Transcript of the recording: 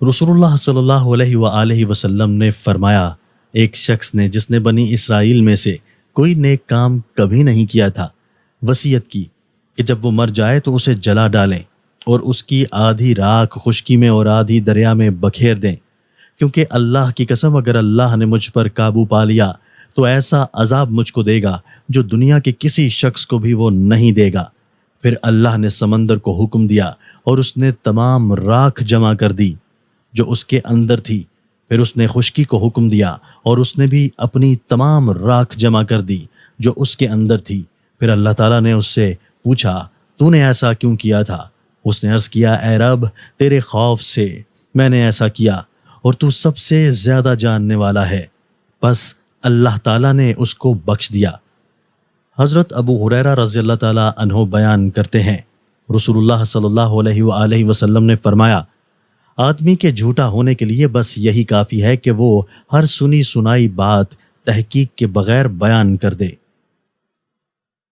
رسول اللہ صلی اللہ علیہ وآلہ وسلم نے فرمایا، ایک شخص نے جس نے بنی اسرائیل میں سے کوئی نیک کام کبھی نہیں کیا تھا، وصیت کی کہ جب وہ مر جائے تو اسے جلا ڈالیں اور اس کی آدھی راکھ خشکی میں اور آدھی دریا میں بکھیر دیں، کیونکہ اللہ کی قسم اگر اللہ نے مجھ پر قابو پا لیا تو ایسا عذاب مجھ کو دے گا جو دنیا کے کسی شخص کو بھی وہ نہیں دے گا۔ پھر اللہ نے سمندر کو حکم دیا اور اس نے تمام راکھ جمع کر دی جو اس کے اندر تھی۔ پھر اس نے خشکی کو حکم دیا اور اس نے بھی اپنی تمام راکھ جمع کر دی جو اس کے اندر تھی۔ پھر اللہ تعالیٰ نے اس سے پوچھا، تو نے ایسا کیوں کیا تھا؟ اس نے عرض کیا، اے رب، تیرے خوف سے میں نے ایسا کیا اور تو سب سے زیادہ جاننے والا ہے۔ پس اللہ تعالیٰ نے اس کو بخش دیا۔ حضرت ابو ہریرہ رضی اللہ تعالیٰ عنہ بیان کرتے ہیں، رسول اللہ صلی اللہ علیہ وآلہ وسلم نے فرمایا، آدمی کے جھوٹا ہونے کے لیے بس یہی کافی ہے کہ وہ ہر سنی سنائی بات تحقیق کے بغیر بیان کر دے۔